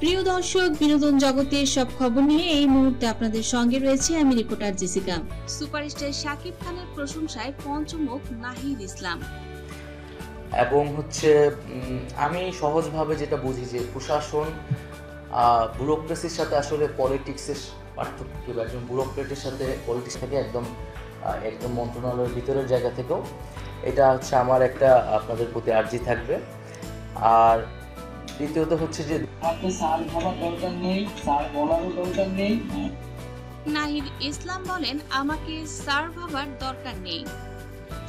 প্রিয় দর্শক, বিনোদন জগতের সব খবর নিয়ে এই মুহূর্তে আপনাদের সঙ্গে রয়েছে আমি রিপোর্টার জেসিকা। সুপারস্টার শাকিব খানের প্রশংসায় পঞ্চমুখ নাহিদ ইসলাম। এবং আমি সহজভাবে যেটা বুঝি যে প্রশাসন ব্যুরোক্রেসির সাথে আসলে পলিটিক্সের পার্থক্য, একজন ব্যুরোক্রেটের সাথে পলিটিক্স থেকে একদম মন্ত্রণালয়ের ভিতরের জায়গা থেকেও এটা আমার একটা আপনাদের প্রতি আর্জি থাকবে। আর দ্বিতীয়ত যে স্যার ভাবার দরকার নেই, স্যার বলারও দরকার নেই। নাহিদ ইসলাম বলেন, আমাকে স্যার ভাবার দরকার নেই,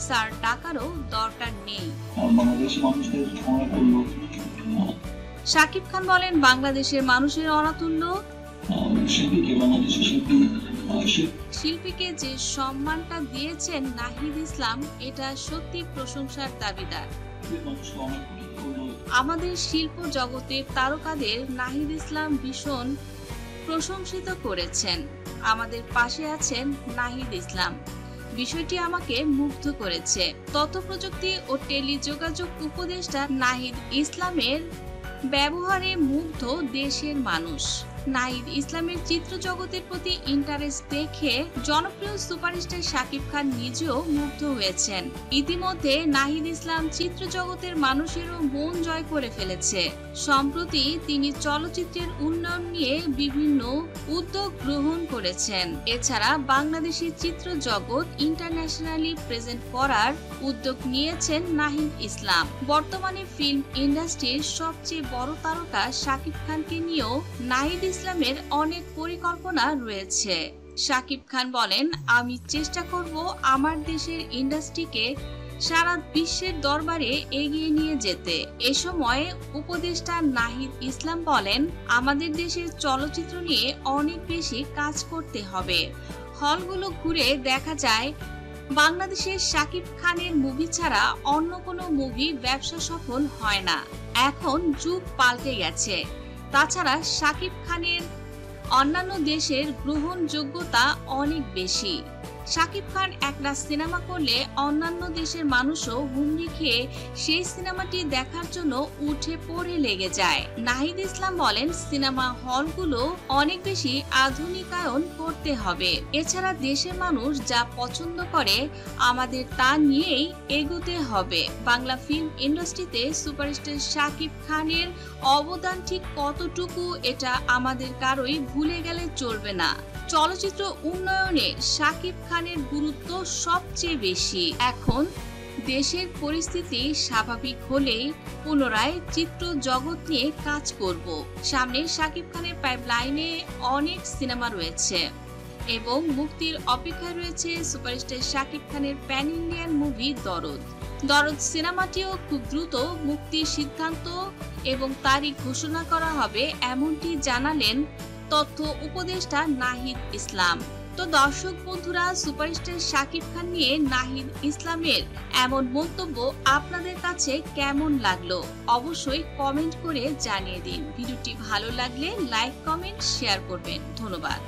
স্যার ডাকারও দরকার নেই। শাকিব খান বলেন, বাংলাদেশের মানুষের অনাতুল্য শিল্পীকে যে সম্মানটা দিয়েছেন নাহিদ ইসলাম, এটা সত্যি প্রশংসার দাবিদার। আমাদের শিল্প জগতের তারকাদের নাহিদ ইসলাম ভীষণ প্রশংসিত করেছেন। আমাদের পাশে আছেন নাহিদ ইসলাম, বিষয়টি আমাকে মুগ্ধ করেছে। তথ্য প্রযুক্তি ও টেলিযোগাযোগ উপদেষ্টা নাহিদ ইসলামের ব্যবহারে মুগ্ধ দেশের মানুষ। নাহিদ ইসলামের চিত্র জগতের প্রতি ইন্টারেস্ট দেখে জনপ্রিয় সুপারস্টার শাকিব খান নিজেও মুগ্ধ হয়েছেন। ইতিমধ্যে নাহিদ ইসলাম চিত্র জগতের মানুষেরও মন জয় করে ফেলেছে। সম্প্রতি তিনি চলচ্চিত্রের উন্নয়ন নিয়ে বিভিন্ন উদ্যোগ গ্রহণ করেছেন। এছাড়া বাংলাদেশি চিত্র জগৎ ইন্টারন্যাশনালি প্রেজেন্ট করার উদ্যোগ নিয়েছেন নাহিদ ইসলাম। বর্তমানে ফিল্ম ইন্ডাস্ট্রির সবচেয়ে বড় তারকা শাকিব খানকে নিয়েও নাহিদ ইসলামের অনেক পরিকল্পনা রয়েছে। শাকিব খান বলেন, আমি চেষ্টা করব আমার দেশের ইন্ডাস্ট্রিকে সারা বিশ্বের দরবারে এগিয়ে নিয়ে যেতে। এ সময় উপদেষ্টা নাহিদ ইসলাম বলেন, আমাদের দেশের চলচ্চিত্র নিয়ে অনেক বেশি কাজ করতে হবে। হলগুলো ঘুরে দেখা যায় বাংলাদেশের শাকিব খানের মুভি ছাড়া অন্য কোনো মুভি ব্যবসা সফল হয় না। এখন যুগ পাল্টে গেছে। তাছাড়া শাকিব খানের অন্যান্য দেশের গ্রহণযোগ্যতা অনেক বেশি। শাকিব খান একটা সিনেমা করলে অন্যান্য দেশের মানুষও হুমড়ি খেয়ে সেই সিনেমাটি দেখার জন্য উঠে পড়ে লেগে যায়। নাহিদ ইসলাম বলেন, সিনেমা হলগুলো অনেক বেশি আধুনিকায়ন করতে হবে। এছাড়া দেশের মানুষ যা পছন্দ করে আমাদের তা নিয়েই এগোতে হবে। বাংলা ফিল্ম ইন্ডাস্ট্রিতে সুপারস্টার শাকিব খানের অবদান ঠিক কতটুকু, এটা আমাদের কারোই ভুলে গেলে চলবে না। চলচ্চিত্র উন্নয়নে শাকিব খানের গুরুত্ব সবচেয়ে বেশি। এখন দেশের পরিস্থিতি স্বাভাবিক হলেই পুনরায় চিত্র জগৎ নিয়ে কাজ করব। সামনে শাকিব খানের পাইপলাইনে অনেক সিনেমা রয়েছে এবং মুক্তির অপেক্ষায় রয়েছে সুপারস্টার শাকিব খানের প্যান ইন্ডিয়ান মুভি দরদ সিনেমাটিও খুব দ্রুত মুক্তির সিদ্ধান্ত এবং তারিখ ঘোষণা করা হবে, এমনটি জানালেন তথ্য উপদেষ্টা নাহিদ ইসলাম। তো দর্শক বন্ধুরা, সুপারস্টার শাকিব খান নিয়ে নাহিদ ইসলামের এমন মন্তব্য আপনাদের কাছে কেমন লাগলো অবশ্যই কমেন্ট করে জানিয়ে দিন। ভিডিওটি ভালো লাগলে লাইক, কমেন্ট, শেয়ার করবেন। ধন্যবাদ।